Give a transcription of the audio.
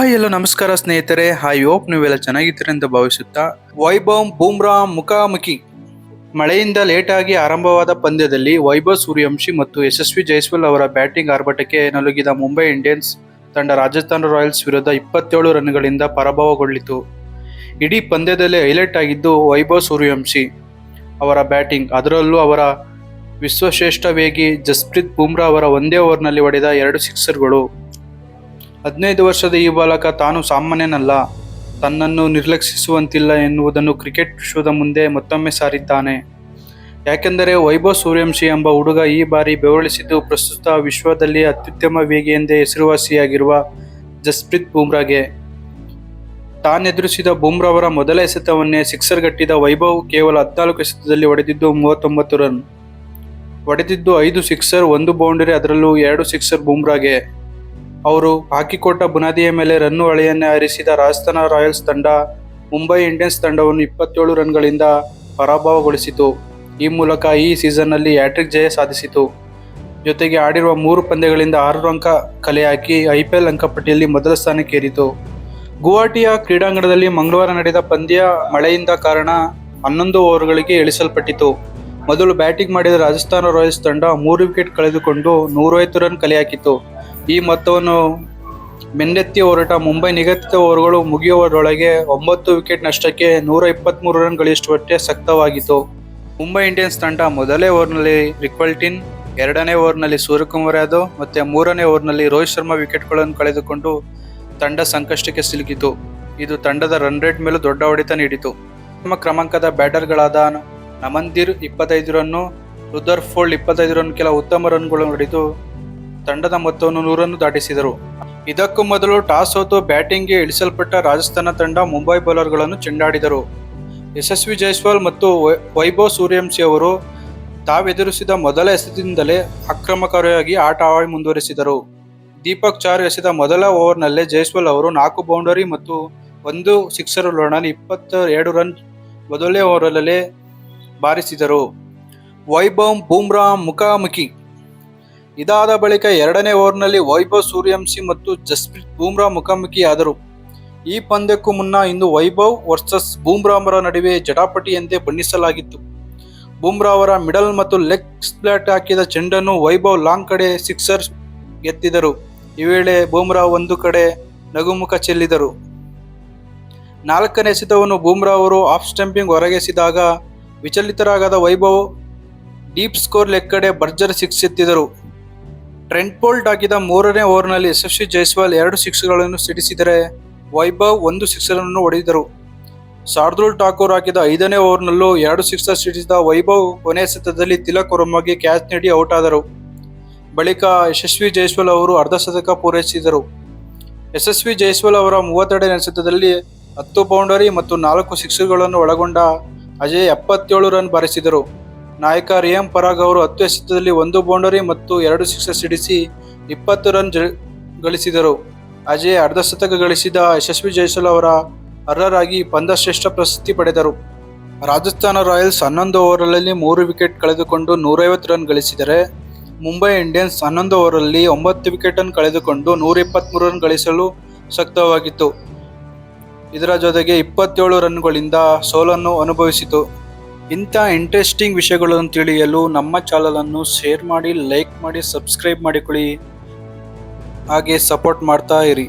ಎಲ್ಲ ನಮಸ್ಕಾರ ಸ್ನೇಹಿತರೆ. ಹೋಪ್ ನೀವೆಲ್ಲ ಚೆನ್ನಾಗಿದ್ದೀರಿ ಅಂತ ಭಾವಿಸುತ್ತಾ, ವೈಭವ್ ಬೂಮ್ರಾ ಮುಖಾಮುಖಿ. ಮಳೆಯಿಂದ ಲೇಟಾಗಿ ಆರಂಭವಾದ ಪಂದ್ಯದಲ್ಲಿ ವೈಭವ್ ಸೂರ್ಯವಂಶಿ ಮತ್ತು ಯಶಸ್ವಿ ಜೈಸ್ವಾಲ್ ಅವರ ಬ್ಯಾಟಿಂಗ್ ಆರ್ಭಟಕ್ಕೆ ನಲುಗಿದ ಮುಂಬೈ ಇಂಡಿಯನ್ಸ್ ತಂಡ ರಾಜಸ್ಥಾನ ರಾಯಲ್ಸ್ ವಿರುದ್ಧ 27 ರನ್ಗಳಿಂದ ಪರಾಭವಗೊಳ್ಳಿತು. ಇಡೀ ಪಂದ್ಯದಲ್ಲಿ ಹೈಲೈಟ್ ಆಗಿದ್ದು ವೈಭವ್ ಸೂರ್ಯವಂಶಿ ಅವರ ಬ್ಯಾಟಿಂಗ್. ಅದರಲ್ಲೂ ಅವರ ವಿಶ್ವಶ್ರೇಷ್ಠ ವೇಗಿ ಜಸ್ಪ್ರೀತ್ ಬೂಮ್ರಾ ಅವರ ಒಂದೇ ಓವರ್ನಲ್ಲಿ ಹೊಡೆದ 2 ಸಿಕ್ಸರ್ಗಳು. 15 ವರ್ಷದ ಈ ಬಾಲಕ ತಾನು ಸಾಮಾನ್ಯನಲ್ಲ, ತನ್ನನ್ನು ನಿರ್ಲಕ್ಷಿಸುವಂತಿಲ್ಲ ಎನ್ನುವುದನ್ನು ಕ್ರಿಕೆಟ್ ವಿಶ್ವದ ಮುಂದೆ ಮತ್ತೊಮ್ಮೆ ಸಾರಿದ್ದಾನೆ. ಯಾಕೆಂದರೆ ವೈಭವ್ ಸೂರ್ಯವಂಶಿ ಎಂಬ ಹುಡುಗ ಈ ಬಾರಿ ಬೆವರಿಸಿದ್ದು ಪ್ರಸ್ತುತ ವಿಶ್ವದಲ್ಲಿ ಅತ್ಯುತ್ತಮ ವೇಗಿ ಎಂದೇ ಹೆಸರುವಾಸಿಯಾಗಿರುವ ಜಸ್ಪ್ರೀತ್ ಬೂಮ್ರಾಗೆ. ತಾನೆದುರಿಸಿದ ಬೂಮ್ರಾ ಅವರ ಮೊದಲ ಎಸೆತವನ್ನೇ ಸಿಕ್ಸರ್ ಗಟ್ಟಿದ ವೈಭವ್ ಕೇವಲ 14 ಎಸೆತದಲ್ಲಿ ಹೊಡೆದಿದ್ದು 39 ರನ್. ಹೊಡೆದಿದ್ದು 5 ಸಿಕ್ಸರ್, 1 ಬೌಂಡರಿ, ಅದರಲ್ಲೂ 2 ಸಿಕ್ಸರ್ ಬೂಮ್ರಾಗೆ. ಅವರು ಹಾಕಿಕೊಟ್ಟ ಬುನಾದಿಯ ಮೇಲೆ ರನ್ನು ಅಳೆಯನ್ನೇ ಹಾರಿಸಿದ ರಾಜಸ್ಥಾನ ರಾಯಲ್ಸ್ ತಂಡ ಮುಂಬೈ ಇಂಡಿಯನ್ಸ್ ತಂಡವನ್ನು 27 ರನ್ಗಳಿಂದ ಪರಾಭವಗೊಳಿಸಿತು. ಈ ಮೂಲಕ ಈ ಸೀಸನ್ನಲ್ಲಿ ಹ್ಯಾಟ್ರಿಕ್ ಜಯ ಸಾಧಿಸಿತು. ಜೊತೆಗೆ ಆಡಿರುವ 3 ಪಂದ್ಯಗಳಿಂದ 6 ಅಂಕ ಕಲೆ ಹಾಕಿ IPL ಅಂಕಪಟ್ಟಿಯಲ್ಲಿ ಮೊದಲ ಸ್ಥಾನಕ್ಕೇರಿತು. ಗುವಾಹಟಿಯ ಕ್ರೀಡಾಂಗಣದಲ್ಲಿ ಮಂಗಳವಾರ ನಡೆದ ಪಂದ್ಯ ಮಳೆಯಿಂದ ಕಾರಣ 11 ಓವರ್ಗಳಿಗೆ ಇಳಿಸಲ್ಪಟ್ಟಿತು. ಮೊದಲು ಬ್ಯಾಟಿಂಗ್ ಮಾಡಿದ ರಾಜಸ್ಥಾನ ರಾಯಲ್ಸ್ ತಂಡ 3 ವಿಕೆಟ್ ಕಳೆದುಕೊಂಡು 150 ರನ್ ಕಲೆ ಹಾಕಿತು. ಈ ಮೊತ್ತವನ್ನು ಬೆನ್ನತ್ತಿ ಹೊರಟ ಮುಂಬೈ ನಿಗದಿತ ಓವರ್ಗಳು ಮುಗಿಯುವುದರೊಳಗೆ 9 ವಿಕೆಟ್ ನಷ್ಟಕ್ಕೆ 123 ರನ್ ಗಳಿಸುವಷ್ಟೇ ಸಕ್ತವಾಗಿತ್ತು. ಮುಂಬೈ ಇಂಡಿಯನ್ಸ್ ತಂಡ ಮೊದಲನೇ ಓವರ್ನಲ್ಲಿ ರಿಕ್ವೆಲ್ಟಿನ್, 2ನೇ ಓವರ್ನಲ್ಲಿ ಸೂರ್ಯಕುಮಾರ್ ಯಾದವ್ ಮತ್ತು 3ನೇ ಓವರ್ನಲ್ಲಿ ರೋಹಿತ್ ಶರ್ಮಾ ವಿಕೆಟ್ಗಳನ್ನು ಕಳೆದುಕೊಂಡು ತಂಡ ಸಂಕಷ್ಟಕ್ಕೆ ಸಿಲುಕಿತು. ಇದು ತಂಡದ ರನ್ ರೇಟ್ ಮೇಲೂ ದೊಡ್ಡ ಹೊಡೆತ ನೀಡಿತು. ಪ್ರಥಮ ಕ್ರಮಾಂಕದ ಬ್ಯಾಟರ್ಗಳಾದ ನಮನ್ದೀರ್ 25 ರನ್ನು, ರುದರ್ಫೋರ್ಡ್ 25 ರನ್ ಕೆಲ ಉತ್ತಮ ರನ್ಗಳನ್ನು ಹೊಡೆದು ತಂಡದ ಮೊತ್ತವನ್ನು 100 ರನ್ ದಾಟಿಸಿದರು. ಇದಕ್ಕೂ ಮೊದಲು ಟಾಸ್ ಸೋತು ಬ್ಯಾಟಿಂಗ್ಗೆ ಇಳಿಸಲ್ಪಟ್ಟ ರಾಜಸ್ಥಾನ ತಂಡ ಮುಂಬೈ ಬೌಲರ್ಗಳನ್ನು ಚೆಂಡಾಡಿದರು. ಯಶಸ್ವಿ ಜೈಸ್ವಾಲ್ ಮತ್ತು ವೈಭವ್ ಸೂರ್ಯವಂಶಿ ಅವರು ತಾವೆದುರಿಸಿದ ಮೊದಲ ಎಸೆತದಿಂದಲೇ ಆಕ್ರಮಣಕಾರಿಯಾಗಿ ಆಟ ಮುಂದುವರಿಸಿದರು. ದೀಪಕ್ ಚಾರ್ ಎಸೆದ ಮೊದಲ ಓವರ್ನಲ್ಲೇ ಜೈಸ್ವಾಲ್ ಅವರು 4 ಬೌಂಡರಿ ಮತ್ತು 1 ಸಿಕ್ಸರ್ ಒಳನಲ್ಲಿ 22 ರನ್ ಮೊದಲನೇ ಓವರ್ನಲ್ಲೇ ಬಾರಿಸಿದರು. ವೈಭವ್ ಬೂಮ್ರಾ ಮುಖಾಮುಖಿ. ಇದಾದ ಬಳಿಕ 2ನೇ ಓವರ್ನಲ್ಲಿ ವೈಭವ್ ಸೂರ್ಯವಂಶಿ ಮತ್ತು ಜಸ್ಪ್ರೀತ್ ಬೂಮ್ರಾ ಮುಖಾಮುಖಿಯಾದರು. ಈ ಪಂದ್ಯಕ್ಕೂ ಮುನ್ನ ಇಂದು ವೈಭವ್ ವರ್ಸಸ್ ಬೂಮ್ರಾ ಅವರ ನಡುವೆ ಜಟಾಪಟಿ ಎಂದೇ ಬಣ್ಣಿಸಲಾಗಿತ್ತು. ಬೂಮ್ರಾ ಅವರ ಮಿಡಲ್ ಮತ್ತು ಲೆಗ್ ಸ್ಪ್ಲಾಟ್ ಹಾಕಿದ ಚೆಂಡನ್ನು ವೈಭವ್ ಲಾಂಗ್ ಕಡೆ ಸಿಕ್ಸರ್ ಎತ್ತಿದರು. ಈ ವೇಳೆ ಬೂಮ್ರಾ ಒಂದು ಕಡೆ ನಗುಮುಖ ಚೆಲ್ಲಿದರು. 4ನೇ ಎಸೆತವನ್ನು ಬೂಮ್ರಾ ಅವರು ಆಫ್ ಸ್ಟಂಪಿಂಗ್ ಹೊರಗೆಸೆದಾಗ ವಿಚಲಿತರಾಗದ ವೈಭವ್ ಡೀಪ್ ಸ್ಕೋರ್ ಲೆಗ್ ಕಡೆ ಭರ್ಜರಿ ಸಿಕ್ಸ್ ಎತ್ತಿದರು. ಟ್ರೆಂಟ್ ಬೋಲ್ಟ್ ಹಾಕಿದ 3ನೇ ಓವರ್ನಲ್ಲಿ ಯಶಸ್ವಿ ಜೈಸ್ವಾಲ್ 2 ಸಿಕ್ಸ್ಗಳನ್ನು ಸಿಡಿಸಿದರೆ ವೈಭವ್ 1 ಸಿಕ್ಸರನ್ನು ಹೊಡೆದರು. ಶಾರ್ದೂಲ್ ಠಾಕೂರ್ ಹಾಕಿದ 5ನೇ ಓವರ್ನಲ್ಲೂ 2 ಸಿಕ್ಸರ್ ಸಿಡಿಸಿದ ವೈಭವ್ ಕೊನೆ ಎಸೆತದಲ್ಲಿ ತಿಲಕ್ ವರ್ಮಾಗೆ ಕ್ಯಾಚ್ ನೀಡಿ ಔಟ್ ಆದರು. ಬಳಿಕ ಯಶಸ್ವಿ ಜೈಸ್ವಾಲ್ ಅವರು ಅರ್ಧಶತಕ ಪೂರೈಸಿದರು. ಯಶಸ್ವಿ ಜೈಸ್ವಾಲ್ ಅವರ 32ನೇ ಎಸೆತದಲ್ಲಿ 10 ಬೌಂಡರಿ ಮತ್ತು 4 ಸಿಕ್ಸರ್ಗಳನ್ನು ಒಳಗೊಂಡ ಅಜಯ್ 77 ರನ್ ಬಾರಿಸಿದರು. ನಾಯಕ ರಿಯಾನ್ ಪರಾಗ್ ಅವರು 10 ಎಸೆತದಲ್ಲಿ 1 ಬೌಂಡರಿ ಮತ್ತು 2 ಸಿಕ್ಸರ್ ಸಿಡಿಸಿ 20 ರನ್ ಗಳಿಸಿದರು. ಅಜಯ್ ಅರ್ಧಶತಕ ಗಳಿಸಿದ ಯಶಸ್ವಿ ಜೈಸ್ವಾಲ್ ಅವರ ಅರ್ಹರಾಗಿ ಪಂದ್ಯಶ್ರೇಷ್ಠ ಪ್ರಶಸ್ತಿ ಪಡೆದರು. ರಾಜಸ್ಥಾನ ರಾಯಲ್ಸ್ 11 ಓವರ್ಗಳಲ್ಲಿ 3 ವಿಕೆಟ್ ಕಳೆದುಕೊಂಡು 150 ರನ್ ಗಳಿಸಿದರೆ ಮುಂಬೈ ಇಂಡಿಯನ್ಸ್ 11 ಓವರ್ನಲ್ಲಿ 9 ವಿಕೆಟನ್ನು ಕಳೆದುಕೊಂಡು 123 ರನ್ ಗಳಿಸಲು ಶಕ್ತವಾಗಿತ್ತು. ಇದರ ಜೊತೆಗೆ 27 ರನ್ಗಳಿಂದ ಸೋಲನ್ನು ಅನುಭವಿಸಿತು. ಇಂಥ ಇಂಟ್ರೆಸ್ಟಿಂಗ್ ವಿಷಯಗಳನ್ನು ತಿಳಿಯಲು ನಮ್ಮ ಚಾನಲನ್ನು ಶೇರ್ ಮಾಡಿ, ಲೈಕ್ ಮಾಡಿ, ಸಬ್ಸ್ಕ್ರೈಬ್ ಮಾಡಿಕೊಳ್ಳಿ. ಹಾಗೆ ಸಪೋರ್ಟ್ ಮಾಡ್ತಾ ಇರಿ.